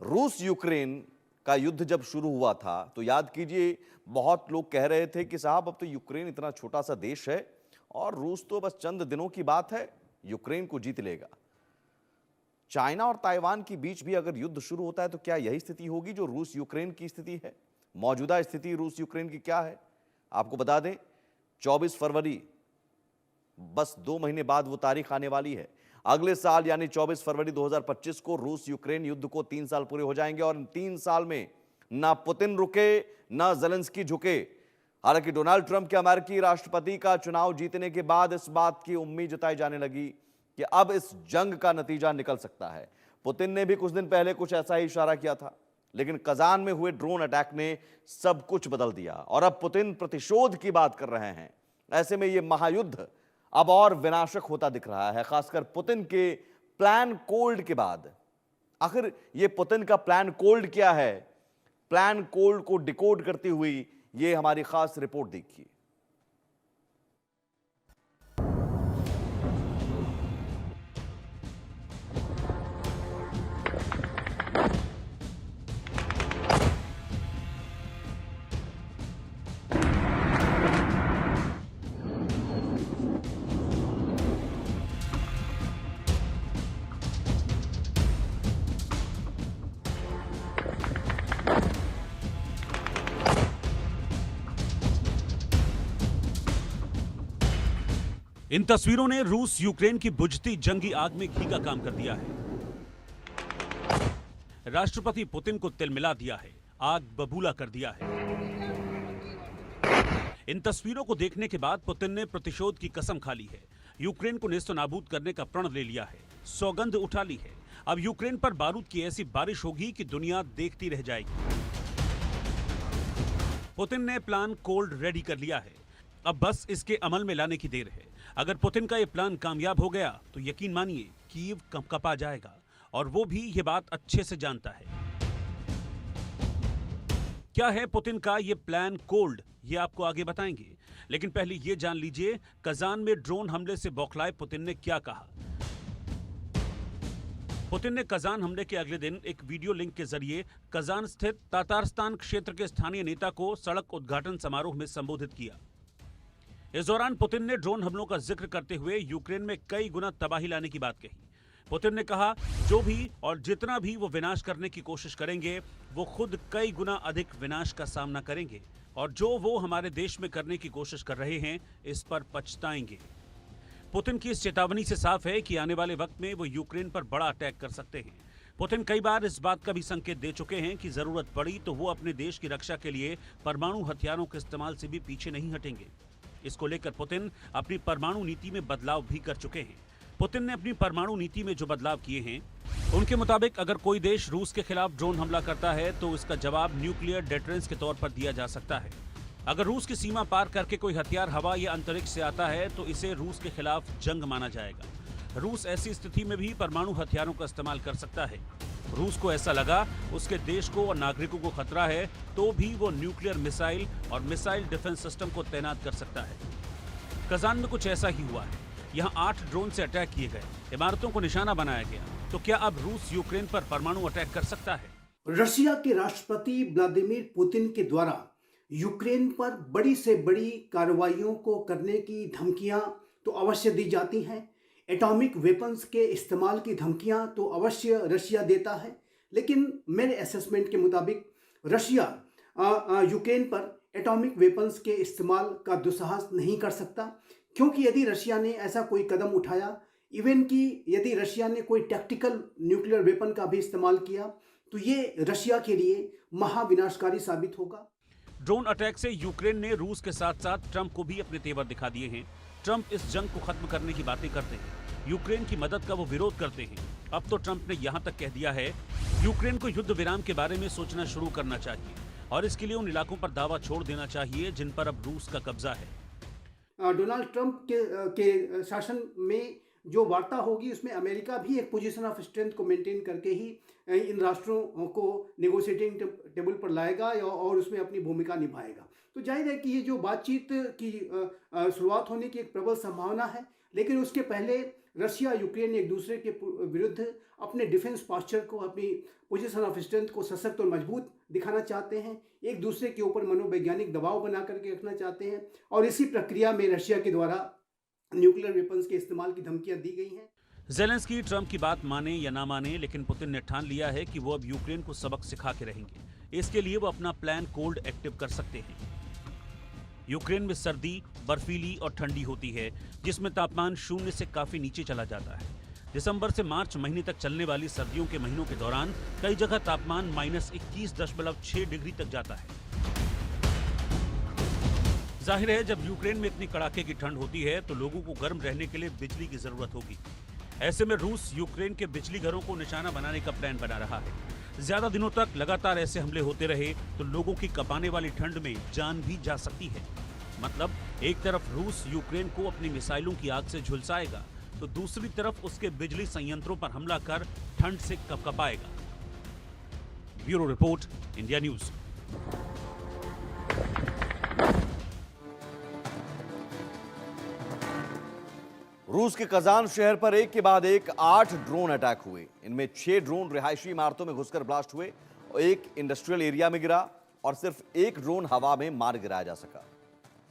रूस यूक्रेन का युद्ध जब शुरू हुआ था तो याद कीजिए, बहुत लोग कह रहे थे कि साहब अब तो यूक्रेन इतना छोटा सा देश है और रूस तो बस चंद दिनों की बात है, यूक्रेन को जीत लेगा। चाइना और ताइवान के बीच भी अगर युद्ध शुरू होता है तो क्या यही स्थिति होगी जो रूस यूक्रेन की स्थिति है? मौजूदा स्थिति रूस यूक्रेन की क्या है? आपको बता दें, 24 फरवरी, बस 2 महीने बाद वो तारीख आने वाली है। अगले साल यानी 24 फरवरी 2025 को रूस यूक्रेन युद्ध को 3 साल पूरे हो जाएंगे और इन 3 साल में ना पुतिन रुके, ना ज़ेलेंस्की झुके। हालांकि डोनाल्ड ट्रंप के अमेरिकी राष्ट्रपति का चुनाव जीतने के बाद इस बात की उम्मीद जताई जाने लगी कि अब इस जंग का नतीजा निकल सकता है। पुतिन ने भी कुछ दिन पहले कुछ ऐसा ही इशारा किया था, लेकिन कजान में हुए ड्रोन अटैक ने सब कुछ बदल दिया और अब पुतिन प्रतिशोध की बात कर रहे हैं। ऐसे में यह महायुद्ध अब और विनाशक होता दिख रहा है, खासकर पुतिन के प्लान कोल्ड के बाद। आखिर यह पुतिन का प्लान कोल्ड क्या है? प्लान कोल्ड को डिकोड करती हुई यह हमारी खास रिपोर्ट देखिए। इन तस्वीरों ने रूस यूक्रेन की बुझती जंगी आग में घी का काम कर दिया है। राष्ट्रपति पुतिन को तिलमिला दिया है, आग बबूला कर दिया है। इन तस्वीरों को देखने के बाद पुतिन ने प्रतिशोध की कसम खा ली है, यूक्रेन को नेस्तनाबूद करने का प्रण ले लिया है, सौगंध उठा ली है। अब यूक्रेन पर बारूद की ऐसी बारिश होगी कि दुनिया देखती रह जाएगी। पुतिन ने प्लान कोल्ड रेडी कर लिया है, अब बस इसके अमल में लाने की देर है। अगर पुतिन का यह प्लान कामयाब हो गया तो यकीन मानिए कीव कंपकपा जाएगा और वो भी ये बात अच्छे से जानता है। क्या है पुतिन का ये प्लान कोल्ड, ये आपको आगे बताएंगे, लेकिन पहले ये जान लीजिए कजान में ड्रोन हमले से बौखलाए पुतिन ने क्या कहा। पुतिन ने कजान हमले के अगले दिन एक वीडियो लिंक के जरिए कजान स्थित तातारस्तान क्षेत्र के स्थानीय नेता को सड़क उद्घाटन समारोह में संबोधित किया। इस दौरान पुतिन ने ड्रोन हमलों का जिक्र करते हुए यूक्रेन में कई गुना तबाही लाने की बात कही। पुतिन ने कहा, जो भी और जितना भी वो विनाश करने की कोशिश करेंगे, वो खुद कई गुना अधिक विनाश का सामना करेंगे और जो वो हमारे देश में करने की कोशिश कर रहे हैं, इस पर पछताएंगे। पुतिन की इस चेतावनी से साफ है कि आने वाले वक्त में वो यूक्रेन पर बड़ा अटैक कर सकते हैं। पुतिन कई बार इस बात का भी संकेत दे चुके हैं कि जरूरत पड़ी तो वो अपने देश की रक्षा के लिए परमाणु हथियारों के इस्तेमाल से भी पीछे नहीं हटेंगे। इसको लेकर पुतिन अपनी परमाणु नीति में बदलाव भी कर चुके हैं। पुतिन ने अपनी परमाणु नीति में जो बदलाव किए हैं, उनके मुताबिक अगर कोई देश रूस के खिलाफ ड्रोन हमला करता है तो इसका जवाब न्यूक्लियर डेटरेंस के तौर पर दिया जा सकता है। अगर रूस की सीमा पार करके कोई हथियार हवा या अंतरिक्ष से आता है तो इसे रूस के खिलाफ जंग माना जाएगा। रूस ऐसी स्थिति में भी परमाणु हथियारों का इस्तेमाल कर सकता है। रूस को ऐसा लगा उसके देश को और नागरिकों को खतरा है तो भी वो न्यूक्लियर मिसाइल और मिसाइल डिफेंस सिस्टम को तैनात कर सकता है। कजान में कुछ ऐसा ही हुआ है। यहाँ 8 ड्रोन से अटैक किए गए, इमारतों को निशाना बनाया गया। तो क्या अब रूस यूक्रेन पर परमाणु अटैक कर सकता है? रशिया के राष्ट्रपति व्लादिमीर पुतिन के द्वारा यूक्रेन पर बड़ी से बड़ी कार्रवाइयों को करने की धमकियां तो अवश्य दी जाती हैं। एटॉमिक वेपन्स के इस्तेमाल की धमकियां तो अवश्य रशिया देता है, लेकिन मेरे असेसमेंट के मुताबिक रशिया यूक्रेन पर एटॉमिक वेपन्स के इस्तेमाल का दुस्साहस नहीं कर सकता, क्योंकि यदि रशिया ने ऐसा कोई कदम उठाया, इवन कि यदि रशिया ने कोई टैक्टिकल न्यूक्लियर वेपन का भी इस्तेमाल किया, तो ये रशिया के लिए महाविनाशकारी साबित होगा। ड्रोन अटैक से यूक्रेन ने रूस के साथ साथ ट्रंप को भी अपने तेवर दिखा दिए हैं। ट्रंप इस जंग को खत्म करने की बातें करते हैं, यूक्रेन की मदद का वो विरोध करते हैं। अब तो ट्रंप ने यहां तक कह दिया है यूक्रेन को युद्ध विराम के बारे में सोचना शुरू करना चाहिए और इसके लिए उन इलाकों पर दावा छोड़ देना चाहिए जिन पर अब रूस का कब्जा है। डोनाल्ड ट्रंप के शासन में जो वार्ता होगी उसमें अमेरिका भी एक पोजीशन ऑफ स्ट्रेंथ को मेंटेन करके ही इन राष्ट्रों को नेगोशिएटिंग टेबल पर लाएगा और उसमें अपनी भूमिका निभाएगा। तो जाहिर है कि ये जो बातचीत की शुरुआत होने की एक प्रबल संभावना है, लेकिन उसके पहले रशिया यूक्रेन एक दूसरे के विरुद्ध अपने डिफेंस पास्चर को, अपनी पोजीशन ऑफ स्ट्रेंथ को सशक्त और मजबूत दिखाना चाहते हैं, एक दूसरे के ऊपर मनोवैज्ञानिक दबाव बना करके रखना चाहते हैं, और इसी प्रक्रिया में रशिया के द्वारा न्यूक्लियर वेपन्स के इस्तेमाल की धमकियां दी गई हैं। जेलेंस्की ट्रंप की बात माने या ना माने, लेकिन पुतिन ने ठान लिया है कि वो अब यूक्रेन को सबक सिखा के रहेंगे। इसके लिए वो अपना प्लान कोल्ड एक्टिव कर सकते हैं। यूक्रेन में सर्दी बर्फीली और ठंडी होती है, जिसमें तापमान शून्य से काफी नीचे चला जाता है। दिसंबर से मार्च महीने तक चलने वाली सर्दियों के महीनों के दौरान कई जगह तापमान -21.6 डिग्री तक जाता है। जाहिर है, जब यूक्रेन में इतनी कड़ाके की ठंड होती है तो लोगों को गर्म रहने के लिए बिजली की जरूरत होगी। ऐसे में रूस यूक्रेन के बिजली घरों को निशाना बनाने का प्लान बना रहा है। ज्यादा दिनों तक लगातार ऐसे हमले होते रहे तो लोगों की कपाने वाली ठंड में जान भी जा सकती है। मतलब एक तरफ रूस यूक्रेन को अपनी मिसाइलों की आग से झुलसाएगा, तो दूसरी तरफ उसके बिजली संयंत्रों पर हमला कर ठंड से कपकपाएगा। Bureau report, India news. रूस के कजान शहर पर एक के बाद एक 8 ड्रोन अटैक हुए। इनमें 6 ड्रोन रिहायशी इमारतों में घुसकर ब्लास्ट हुए और एक इंडस्ट्रियल एरिया में गिरा, और सिर्फ एक ड्रोन हवा में मार गिराया जा सका।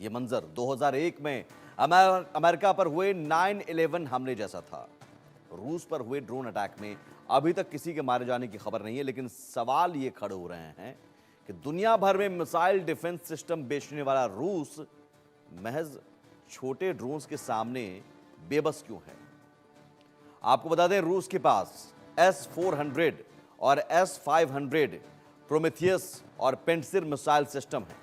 यह मंजर 2001 में अमेरिका पर हुए 9/11 हमले जैसा था। रूस पर हुए ड्रोन अटैक में अभी तक किसी के मारे जाने की खबर नहीं है, लेकिन सवाल ये खड़े हो रहे हैं कि दुनिया भर में मिसाइल डिफेंस सिस्टम बेचने वाला रूस महज छोटे ड्रोन्स के सामने बेबस क्यों है। आपको बता दें, रूस के पास S-400 और S-500 प्रोमेथियस और पेंटसिर मिसाइल सिस्टम है।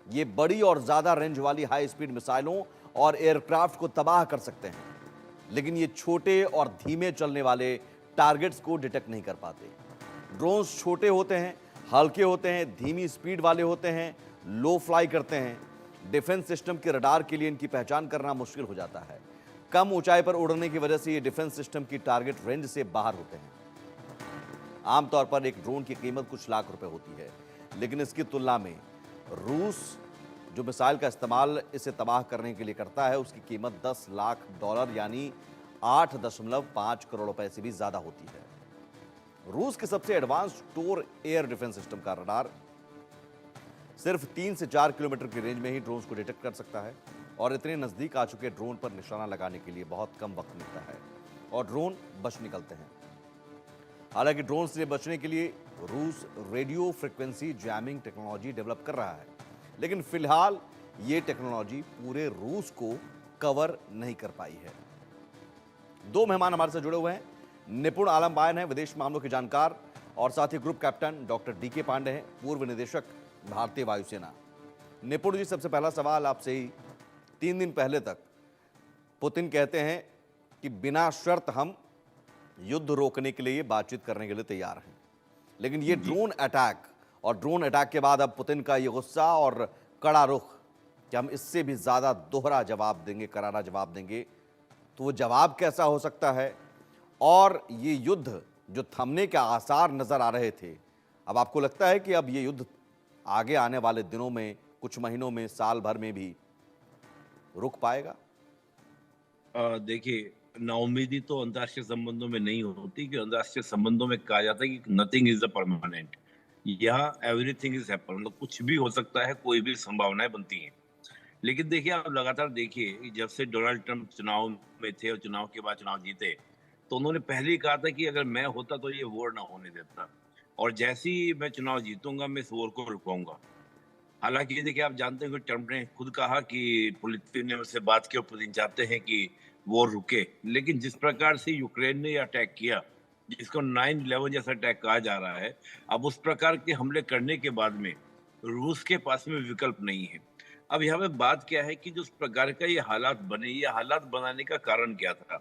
ये बड़ी और ज्यादा रेंज वाली हाई स्पीड मिसाइलों और एयरक्राफ्ट को तबाह कर सकते हैं, लेकिन ये छोटे और धीमे चलने वाले टारगेट्स को डिटेक्ट नहीं कर पाते। ड्रोन्स छोटे होते हैं, हल्के होते हैं, धीमी स्पीड वाले होते हैं, लो फ्लाई करते हैं। डिफेंस सिस्टम के रडार के लिए इनकी पहचान करना मुश्किल हो जाता है। कम ऊंचाई पर उड़ने की वजह से ये डिफेंस सिस्टम की टारगेट रेंज से बाहर होते हैं। आमतौर पर एक ड्रोन की कीमत कुछ लाख रुपए होती है, लेकिन इसकी तुलना में रूस जो मिसाइल का इस्तेमाल इसे तबाह करने के लिए करता है, उसकी कीमत $10 लाख यानी 8.5 करोड़ रुपए से भी ज्यादा होती है। रूस के सबसे एडवांस टोर एयर डिफेंस सिस्टम का रडार सिर्फ 3 से 4 किलोमीटर की रेंज में ही ड्रोन्स को डिटेक्ट कर सकता है, और इतने नजदीक आ चुके ड्रोन पर निशाना लगाने के लिए बहुत कम वक्त मिलता है और ड्रोन बच निकलते हैं। हालांकि ड्रोन से बचने के लिए रूस radio frequency jamming technology develop कर रहा है, लेकिन फिलहाल ये टेक्नोलॉजी पूरे रूस को कवर नहीं कर पाई है। 2 मेहमान हमारे साथ जुड़े हुए हैं। निपुण आलम बायन है, विदेश मामलों के जानकार, और साथ ही group captain doctor DK Pandey हैं, पूर्व निदेशक भारतीय वायुसेना। निपुण जी, सबसे पहला सवाल आपसे ही। 3 दिन पहले तक पुतिन कहते हैं कि बिना शर्त हम युद्ध रोकने के लिए, बातचीत करने के लिए तैयार हैं, लेकिन ये ड्रोन अटैक और ड्रोन अटैक के बाद अब पुतिन का ये गुस्सा और कड़ा रुख कि हम इससे भी ज्यादा दोहरा जवाब देंगे, करारा जवाब देंगे, तो वो जवाब कैसा हो सकता है? और ये युद्ध जो थमने के आसार नजर आ रहे थे, अब आपको लगता है कि अब ये युद्ध आगे आने वाले दिनों में, कुछ महीनों में, साल भर में भी रुक पाएगा? देखिए, नाउम्मीदी तो अंतर्राष्ट्रीय संबंधों में नहीं होती, कि अंतर्राष्ट्रीय संबंधों में कहा जाता है कि नथिंग इज द परमानेंट, यहाँ एवरीथिंग इज हैपन, मतलब कुछ भी हो सकता है, कोई भी संभावनाएं बनती हैं। लेकिन देखिए, आप लगातार देखिए, जब से डोनाल्ड ट्रंप चुनाव में थे और चुनाव के बाद चुनाव जीते, तो उन्होंने पहले ही कहा था कि अगर मैं होता तो ये वॉर ना होने देता, और जैसे ही मैं चुनाव जीतूंगा मैं इस वॉर को रुकवाऊंगा। हालांकि देखिए, आप जानते हैं कि ट्रंप ने खुद कहा कि पुतिन ने उससे बात की और पुतिन चाहते हैं कि वो रुके, लेकिन जिस प्रकार से यूक्रेन ने अटैक किया, जिसको 9/11 जैसा अटैक कहा जा रहा है, अब उस प्रकार के हमले करने के बाद में रूस के पास में विकल्प नहीं है। अब यहाँ पे बात क्या है कि जो उस प्रकार का ये हालात बने, ये हालात बनाने का कारण क्या था?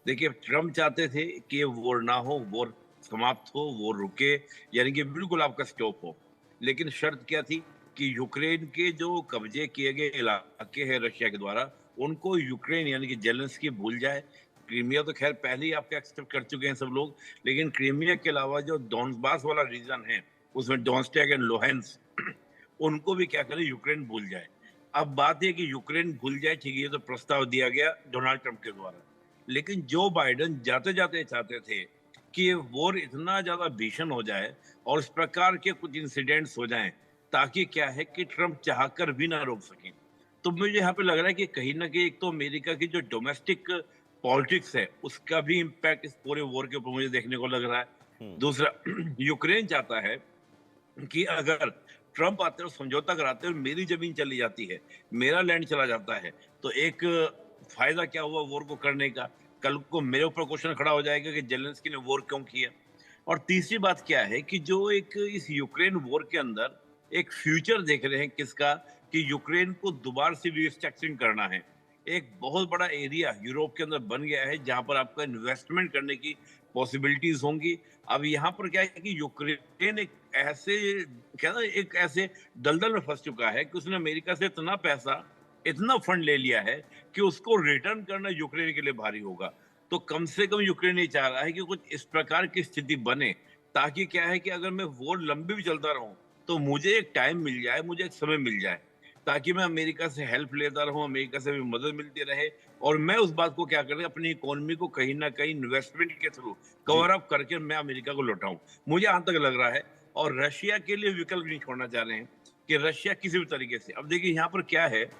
देखिए, ट्रंप चाहते थे कि ये वॉर ना हो, वॉर समाप्त हो, वॉर रुके, यानी कि बिल्कुल आपका स्टॉप हो। लेकिन शर्त क्या थी कि यूक्रेन के जो कब्जे किए गए इलाके हैं रशिया के द्वारा, उनको यूक्रेन यानी कि जेलेंस्की भूल जाए। क्रीमिया तो खैर पहले ही आपके एक्सेप्ट कर चुके हैं सब लोग, लेकिन क्रीमिया के अलावा जो डोनबास वाला रीजन है, उसमें डोनेट्स्क एंड लुहांस्क, उनको भी क्या करे, यूक्रेन भूल जाए। अब बात है कि यूक्रेन भूल जाए, ठीक है, तो प्रस्ताव दिया गया डोनाल्ड ट्रंप के द्वारा, लेकिन जो बाइडेन जाते जाते चाहते थे कि ये वॉर इतना ज्यादा भीषण हो जाए और इस प्रकार के कुछ इंसिडेंट्स हो जाएं, ताकि क्या है कि ट्रम्प चाहकर भी ना रोक सकें। तो मुझे यहाँ पे लग रहा है कि कहीं ना कहीं एक तो अमेरिका की जो डोमेस्टिक पॉलिटिक्स है उसका भी इम्पैक्ट इस पूरे वॉर के ऊपर मुझे देखने को लग रहा है। दूसरा, यूक्रेन चाहता है कि अगर ट्रम्प आते और समझौता कराते और मेरी जमीन चली जाती है, मेरा लैंड चला जाता है, तो एक फायदा क्या हुआ वॉर को करने का? कल को मेरे ऊपर क्वेश्चन खड़ा हो जाएगा कि जेलेंस्की ने वॉर क्यों किया? और तीसरी बात क्या है कि जो एक इस यूक्रेन वॉर के अंदर एक फ्यूचर देख रहे हैं किसका, कि यूक्रेन को दोबारा से रिस्ट्रक्चरिंग करना है। एक बहुत बड़ा एरिया यूरोप के अंदर बन गया है जहां पर आपका इन्वेस्टमेंट करने की पॉसिबिलिटीज होंगी। अब यहाँ पर क्या है कि यूक्रेन एक ऐसे, क्या ना, एक ऐसे दलदल में फंस चुका है कि उसने अमेरिका से इतना पैसा, इतना फंड ले लिया है कि उसको रिटर्न करना यूक्रेन के लिए भारी होगा। तो कम से कम यूक्रेन ये चाह रहा है कि कुछ इस प्रकार की स्थिति बने, ताकि क्या है कि अगर मैं वॉर लंबी भी चलता रहूं तो मुझे एक टाइम मिल जाए, मुझे एक समय मिल जाए, ताकि मैं अमेरिका से हेल्प लेता रहूं, अमेरिका से भी मदद मिलती रहे, और मैं उस बात को क्या करें, अपनी इकोनॉमी को कहीं ना कहीं इन्वेस्टमेंट के थ्रू जी। कवर अप करके मैं अमेरिका को लौटाऊं। मुझे यहां तक लग रहा है, और रशिया के लिए विकल्प नहीं छोड़ना चाह रहे हैं कि रशिया किसी भी तरीके से। अब देखिए यहाँ पर क्या है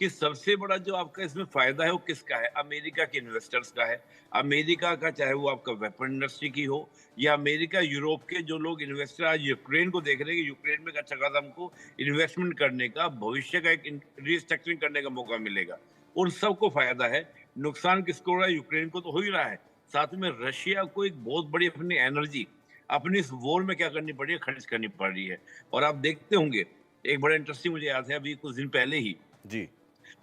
कि सबसे बड़ा जो आपका इसमें फायदा है वो किसका है? अमेरिका के इन्वेस्टर्स का है। अमेरिका का, चाहे वो आपका वेपन इंडस्ट्री की हो या अमेरिका यूरोप के जो लोग इन्वेस्टर आज यूक्रेन को देख रहे हैं कि यूक्रेन में एक अच्छा खासा हमको इन्वेस्टमेंट करने का, भविष्य का एक रिस्ट्रक्चरिंग करने का मौका मिलेगा, उन सबको फायदा है। नुकसान किसको हो रहा है? यूक्रेन को तो हो ही रहा है, साथ में रशिया को एक बहुत बड़ी अपनी एनर्जी, अपनी इस वॉर में क्या करनी पड़ी है, खर्च करनी पड़ रही है। और आप देखते होंगे, एक बड़ा इंटरेस्टिंग मुझे याद है, अभी कुछ दिन पहले ही जी।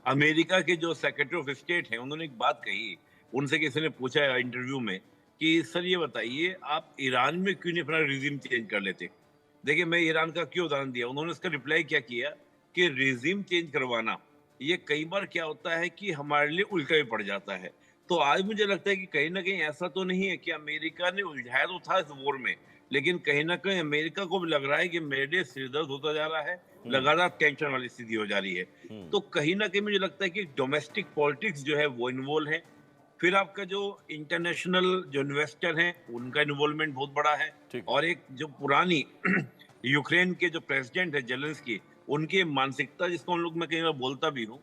अमेरिका के जो सेक्रेटरी ऑफ स्टेट हैं उन्होंने एक बात कही। उनसे किसी ने पूछा इंटरव्यू में कि सर ये बताइए, आप ईरान में क्यों नहीं अपना रिजीम चेंज कर लेते? देखिए, मैं ईरान का क्यों उदाहरण दिया, उन्होंने इसका रिप्लाई क्या किया कि रिजीम चेंज करवाना ये कई बार क्या होता है कि हमारे लिए उल्टा भी पड़ जाता है। तो आज मुझे लगता है कि कहीं ना कहीं ऐसा तो नहीं है कि अमेरिका ने उलझाया तो था इस वॉर में, लेकिन कहीं ना कहीं अमेरिका को भी लग रहा है कि मेरे लिए सिरदर्द होता जा रहा है, लगातार टेंशन वाली स्थिति हो जा रही है। तो कहीं ना कहीं मुझे लगता है कि डोमेस्टिक पॉलिटिक्स जो है वो इन्वॉल्व है। फिर आपका जो इंटरनेशनल जो इन्वेस्टर हैं उनका इन्वॉल्वमेंट बहुत बड़ा है। ठीक। और एक जो पुरानी यूक्रेन के जो प्रेसिडेंट है जेलेंस्की, उनकी मानसिकता जिसको हम लोग, मैं कई बार बोलता भी हूँ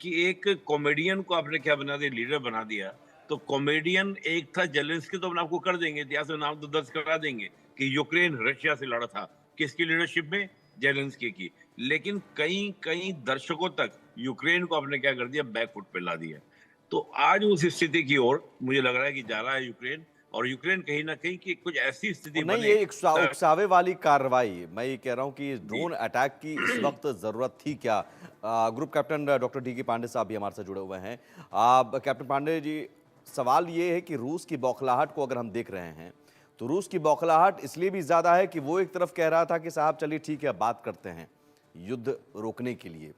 कि एक कॉमेडियन को आपने क्या बना दिया, लीडर बना दिया। तो कॉमेडियन एक था जेलेंस्की, तो अपने आपको कर देंगे, इतिहास में नाम तो दर्ज करा देंगे कि यूक्रेन रशिया से लड़ा था, किसकी लीडरशिप में? जेलेंस्की की। लेकिन कई कई दर्शकों तक यूक्रेन को आपने क्या कर दिया, बैकफुट पे ला दिया। तो आज उस स्थिति की ओर मुझे लग रहा है कि जा रहा है यूक्रेन, और यूक्रेन कहीं ना कहीं की कुछ ऐसी स्थिति और नहीं, बने ये उकसावे वाली कार्रवाई, मैं ये कह रहा हूं कि इस जी। ड्रोन अटैक की इस वक्त जरूरत थी क्या? ग्रुप कैप्टन डॉक्टर डी के पांडे साहब भी हमारे साथ जुड़े हुए हैं। कैप्टन पांडे जी, सवाल ये है कि रूस की बौखलाहट को अगर हम देख रहे हैं तो रूस की बौखलाहट इसलिए भी ज्यादा है कि वो एक तरफ कह रहा था कि साहब चलिए ठीक है, बात करते हैं युद्ध रोकने के लिए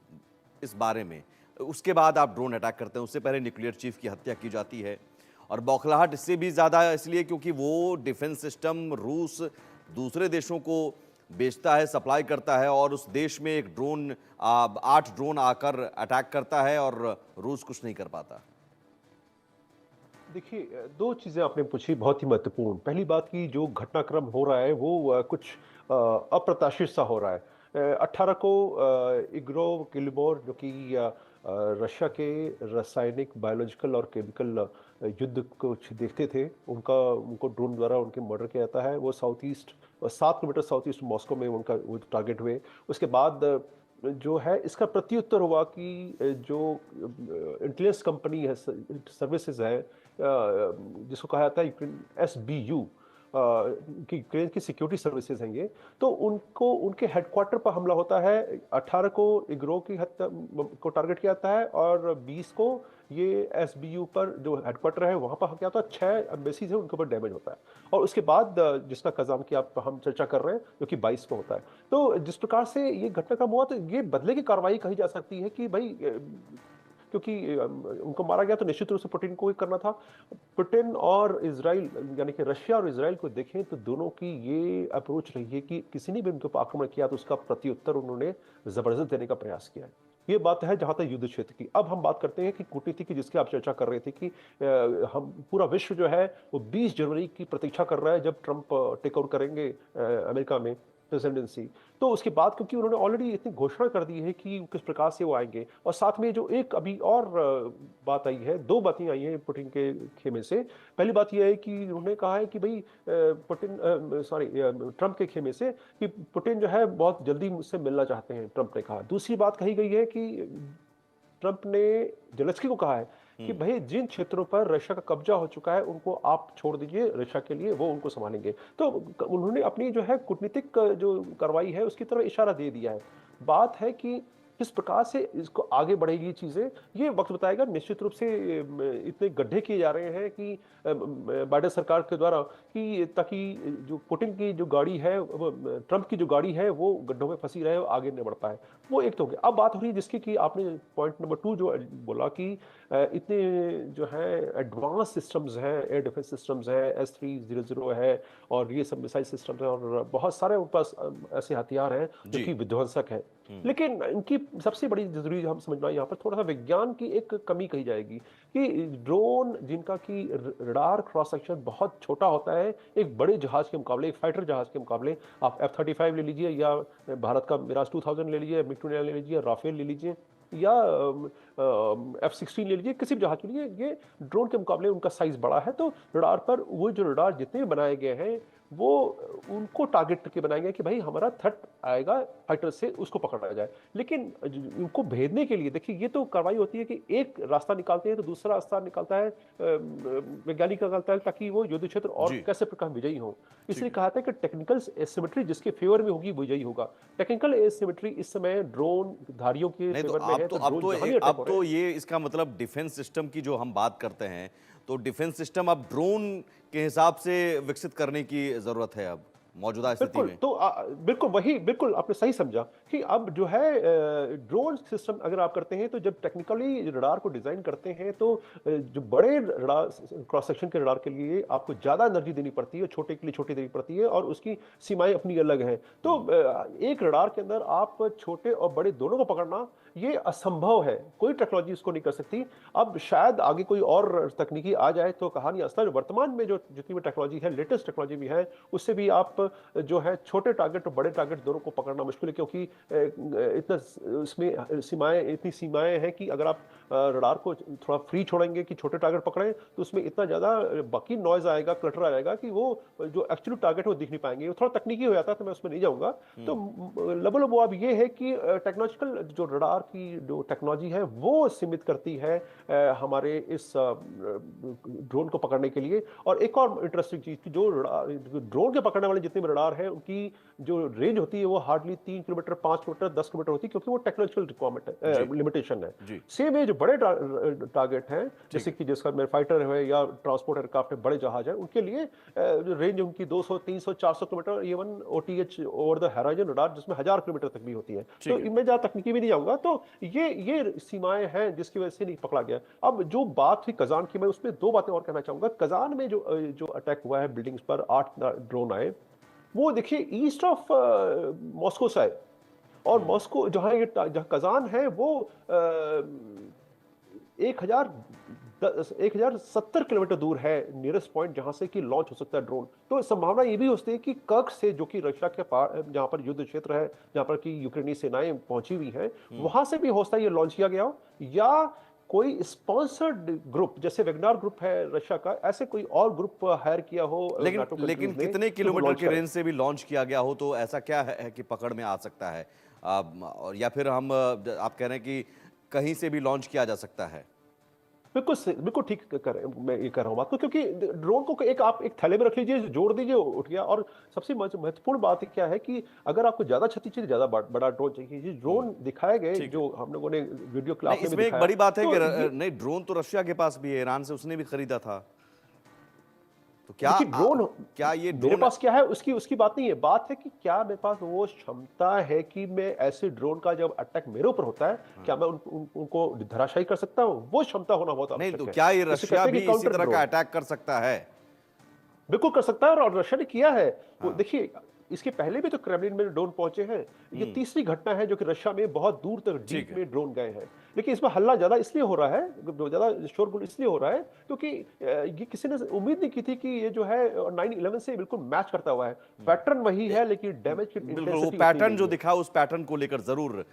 इस बारे में, उसके बाद आप ड्रोन अटैक करते हैं, उससे पहले न्यूक्लियर चीफ की हत्या की जाती है। और बौखलाहट इससे भी ज़्यादा है इसलिए क्योंकि वो डिफेंस सिस्टम रूस दूसरे देशों को बेचता है, सप्लाई करता है, और उस देश में एक ड्रोन 8 ड्रोन आकर अटैक करता है और रूस कुछ नहीं कर पाता। देखिए, दो चीज़ें आपने पूछी बहुत ही महत्वपूर्ण। पहली बात की जो घटनाक्रम हो रहा है वो कुछ अप्रत्याशित सा हो रहा है। 18 को इग्रो किलिमोर, जो कि रशिया के रासायनिक, बायोलॉजिकल और केमिकल युद्ध कुछ देखते थे, उनको ड्रोन द्वारा उनके मर्डर किया जाता है। वो south east 7 kilometre south east Moscow में उनका वो टारगेट हुए। उसके बाद जो है इसका प्रत्युत्तर हुआ कि जो इंटेलिजेंस कंपनी है, सर्विसेज है, जिसको कहा जाता है यूक्रेन SBU, कि यूक्रेन की सिक्योरिटी सर्विसेज हैं ये, तो उनको उनके हेडक्वार्टर पर हमला होता है। 18 को इग्रो की हत्या को टारगेट किया जाता है, और 20 को ये SBU पर जो हेडक्वार्टर है वहाँ पर क्या होता है, 6 एम्बेसीज है उनके ऊपर डैमेज होता है। और उसके बाद जिसका कज़ाम की आप हम चर्चा कर रहे हैं, जो कि 22 को होता है। तो जिस प्रकार से ये घटनाक्रम हुआ, तो ये बदले की कार्रवाई कही जा सकती है कि भाई, क्योंकि उनको मारा गया तो निश्चित रूप से पुतिन को ही करना था। पुतिन और इजराइल, यानी कि रशिया और इजराइल को देखें तो दोनों की ये अप्रोच रही है कि किसी ने भी उनके ऊपर आक्रमण किया तो उसका प्रत्युत्तर उन्होंने जबरदस्त देने का प्रयास किया है। ये बात है जहां तक युद्ध क्षेत्र की। अब हम बात करते हैं कि कूटनीति की, जिसकी आप चर्चा कर रहे थे कि हम पूरा विश्व जो है वो 20 जनवरी की प्रतीक्षा कर रहा है जब ट्रंप टेक ओवर करेंगे अमेरिका में प्रेसिडेंसी। तो उसके बाद क्योंकि उन्होंने ऑलरेडी इतनी घोषणा कर दी है कि किस प्रकार से वो आएंगे, और साथ में जो एक अभी और बात आई है, दो बातें आई हैं पुतिन के खेमे से। पहली बात यह है कि उन्होंने कहा है कि भाई ट्रंप के खेमे से कि पुतिन जो है बहुत जल्दी मुझसे मिलना चाहते हैं, ट्रंप ने कहा। दूसरी बात कही गई है कि ट्रंप ने जेलेंस्की को कहा है कि भाई जिन क्षेत्रों पर रशिया का कब्जा हो चुका है उनको आप छोड़ दीजिए, रशिया के लिए वो उनको संभालेंगे। तो उन्होंने अपनी जो है कूटनीतिक जो कार्रवाई है उसकी तरफ इशारा दे दिया है। बात है कि किस प्रकार से इसको आगे बढ़ेगी चीजें, ये वक्त बताएगा। निश्चित रूप से इतने गड्ढे किए जा रहे हैं कि बाइडेन सरकार के द्वारा कि ताकि जो पुतिन की जो गाड़ी है, ट्रंप की जो गाड़ी है वो गड्ढों में फंसी रहे और आगे नहीं बढ़ पाए। वो एक तो हो गया। अब बात हो रही है जिसकी कि आपने पॉइंट नंबर 2 जो बोला कि इतने जो है एडवांस सिस्टम्स हैं, एयर डिफेंस सिस्टम्स हैं, S-300 है और ये सब मिसाइल सिस्टम्स हैं और बहुत सारे उनके पास ऐसे हथियार हैं जो कि विध्वंसक है। लेकिन इनकी सबसे बड़ी जरूरी हम समझना यहाँ पर थोड़ा सा विज्ञान की एक कमी कही जाएगी कि ड्रोन जिनका कि रडार क्रॉस सेक्शन बहुत छोटा होता है एक बड़े जहाज के मुकाबले, एक फाइटर जहाज के मुकाबले, आप F-35 ले लीजिए या भारत का मिराज 2000 ले लीजिए, MiG-29 ले लीजिए, राफेल ले लीजिए या F-16 ले लीजिए, किसी भी जहाज के लिए ये ड्रोन के मुकाबले उनका साइज बड़ा है। तो रडार पर वो जो रडार जितने भी बनाए गए हैं वो उनको टारगेट करके बनाए गए कि भाई हमारा थ्रेट आएगा फाइटर से, उसको पकड़ा जाए। लेकिन उनको भेदने के लिए देखिए ये तो कार्रवाई होती है कि एक रास्ता निकालते हैं तो दूसरा रास्ता निकालता है वैज्ञानिक निकालता है ताकि वो युद्ध क्षेत्र और कैसे प्रकार विजयी हो। इसलिए कहा था कि टेक्निकल एसिमेट्री जिसके फेवर में होगी विजयी होगा। टेक्निकल एसिमेट्री इस समय ड्रोन धारियों के फेवर में है। अब तो ये इसका मतलब डिफेंस सिस्टम की जो हम बात करते हैं तो डिफेंस सिस्टम अब ड्रोन के हिसाब से विकसित करने की जरूरत है अब मौजूदा स्थिति में। तो बिल्कुल आपने सही समझा कि अब जो है ड्रोन सिस्टम अगर आप करते हैं तो जब टेक्निकली रडार को डिजाइन करते हैं तो जो बड़े रडार क्रॉस सेक्शन के रडार के लिए आपको ज्यादा एनर्जी देनी पड़ती है, छोटे के लिए छोटी देनी पड़ती है और उसकी सीमाएं अपनी अलग हैं। तो एक रडार के अंदर आप छोटे और बड़े दोनों को पकड़ना ये असंभव है, कोई टेक्नोलॉजी इसको नहीं कर सकती। अब शायद आगे कोई और तकनीकी आ जाए तो कहानी असला। वर्तमान में जो जितनी भी टेक्नोलॉजी है, लेटेस्ट टेक्नोलॉजी भी है, उससे भी आप जो है छोटे टारगेट और बड़े टारगेट दोनों को पकड़ना मुश्किल है क्योंकि इतना इसमें इतनी सीमाएं हैं कि अगर आप रडार को थोड़ा फ्री छोड़ेंगे कि छोटे टारगेट पकड़ें तो उसमें इतना ज्यादा बाकी नॉइज आएगा, क्लटर आएगा कि वो जो एक्चुअली टारगेट है वो दिख नहीं पाएंगे। वो थोड़ा तकनीकी हो जाता है तो मैं उसमें नहीं जाऊंगा। तो लबो अब ये है कि टेक्नोलॉजिकल जो रडार की जो टेक्नोलॉजी है वो सीमित करती है हमारे इस ड्रोन को पकड़ने के लिए। और एक और इंटरेस्टिंग चीज की जो ड्रोन के पकड़ने वाले जितने भी रडार है उनकी जो रेंज होती है वो हार्डली 3 किलोमीटर, 5 किलोमीटर, 10 किलोमीटर होती है क्योंकि वो टेक्नोलॉजिकल रिक्वायरमेंट है, लिमिटेशन है। सेम है जो बड़े टारगेट हैं जैसे कि जिसका मेरा फाइटर है या ट्रांसपोर्ट एयरक्राफ्ट है, बड़े जहाज है, उनके लिए रेंज उनकी 200, 300, 400 kilometre, even OTH over the horizon radar जिसमें 1000 किलोमीटर तक भी होती है। तो मैं ज्यादा तकनीकी भी नहीं जाऊंगा। तो ये सीमाएं हैं जिसकी वजह से नहीं पकड़ा गया। अब जो बात थी कजान की, मैं उसमें 2 बातें और कहना चाहूंगा। कजान में जो अटैक हुआ है बिल्डिंग्स पर, 8 ड्रोन आए, वो देखिए ईस्ट ऑफ मॉस्को से आए और मॉस्को जहां कजान है वो 1070 किलोमीटर दूर है नियरेस्ट पॉइंट जहां से कि लॉन्च हो सकता है ड्रोन। तो संभावना ये भी हो सकती है कि कर्क से, जो कि रशिया के जहां पर युद्ध क्षेत्र है, जहां पर कि यूक्रेनी सेनाएं पहुंची हुई हैं, वहां से भी हो सकता है ये लॉन्च किया गया हो, या कोई स्पॉन्सर्ड ग्रुप जैसे वेगनार ग्रुप है रशिया का, ऐसे कोई और ग्रुप हायर किया हो। लेकिन कितने किलोमीटर की रेंज से भी लॉन्च किया गया हो तो ऐसा क्या है कि पकड़ में आ सकता है? और या फिर आप कह रहे हैं कि कहीं से भी लॉन्च किया जा सकता है? बिल्कुल ठीक मैं ये कर रहा हूँ बात को, क्योंकि ड्रोन को आप एक थैले में रख लीजिए, जोड़ दीजिए, उठ गया। और सबसे महत्वपूर्ण बात क्या है कि अगर आपको ज्यादा क्षति चाहिए, ज्यादा बड़ा ड्रोन चाहिए, ड्रोन दिखाए गए जो हम लोगों ने वीडियो क्लास में इसमें एक बड़ी बात है कि नहीं, ड्रोन तो रशिया के पास भी है, ईरान से उसने भी खरीदा था। तो क्या ये मेरे पास क्या है उसकी बात नहीं है। बात है कि क्या मेरे पास वो क्षमता है कि मैं ऐसे ड्रोन का जब अटैक मेरे ऊपर होता है क्या मैं उनको धराशायी कर सकता हूं? वो क्षमता होना बहुत आवश्यक है। नहीं तो क्या ये रशिया भी इसी तरह का अटैक कर सकता है? बिल्कुल कर सकता है और रशिया ने किया है। वो देखिए इसके पहले भी तो क्रेमलिन में ड्रोन पहुंचे हैं। ये तीसरी घटना है जो कि रशिया में बहुत दूर तक ठीक डीप है। में ड्रोन गए हैं। लेकिन इसमें हल्ला ज्यादा इसलिए हो रहा है, ज्यादा शोरगुल इसलिए हो रहा है क्योंकि ये किसी ने उम्मीद नहीं की थी कि ये जो है 9/11 से बिल्कुल मैच करता हुआ है। पैटर्न वही है लेकिन डैमेज की बिल्कुल वो इंटेंसिटी पैटर्न जो दिखा उस पैटर्न को लेकर जरूर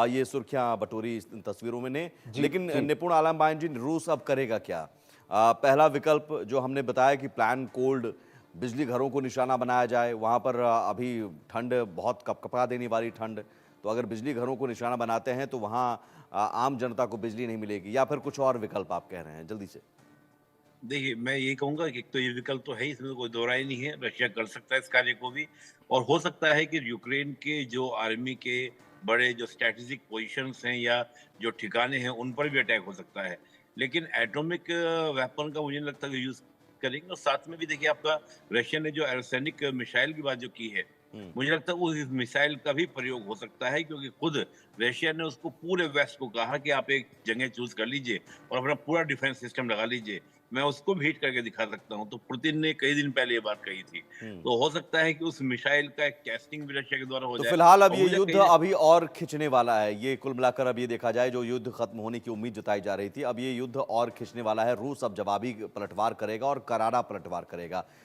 ये सुर्खियां बटोरी इन तस्वीरों में ने। जी, लेकिन जी। निपुण आलम बाइन जी, रूस अब करेगा क्या? पहला विकल्प जो हमने बताया कि प्लान कोल्ड, बिजली घरों को निशाना बनाया जाए। वहां पर अभी ठंड बहुत कपकपा देने वाली ठंड, तो अगर बिजली घरों को निशाना बनाते हैं तो वहां आम जनता को बिजली नहीं मिलेगी, या फिर कुछ और विकल्प आप कह रहे हैं? जल्दी से। देखिए, मैं ये कहूँगा कि एक तो ये विकल्प तो है ही, इसमें तो कोई दो राय नहीं है, रशिया कर सकता है इस कार्य को भी। और हो सकता है कि यूक्रेन के जो आर्मी के बड़े जो स्ट्रैटेजिक पोजीशंस हैं या जो ठिकाने हैं, उन पर भी अटैक हो सकता है। लेकिन एटॉमिक वेपन का मुझे नहीं लगता कि यूज़ करेंगे। और साथ में भी देखिए, आपका रशिया ने जो एर्सेनिक मिसाइल की बात जो की है, मुझे लगता है उस मिसाइल का भी प्रयोग हो सकता है, क्योंकि खुद रशिया ने उसको पूरे वेस्ट को कहा कि आप एक जगह चूज़ कर लीजिए और अपना पूरा डिफेंस सिस्टम लगा लीजिए। मैं उसको भी हिट करके दिखा सकता हूँ। तो पुतिन ने कई दिन पहले ये बात कही थी। तो हो सकता है कि उस मिसाइल का एक टेस्टिंग भी रशिया के द्वारा हो तो जाए। फिलहाल अब और ये मुझे युद्ध कहीं न अभी और खिंचने वाला है। ये कुल मिलाकर अब ये देखा जाए, जो युद्ध खत्म होने की उम्मीद जताई जा रही थी, अब ये युद्ध और खिंचने वाला है। रूस अब जवाबी पलटवार करेगा और करारा पलटवार करेगा।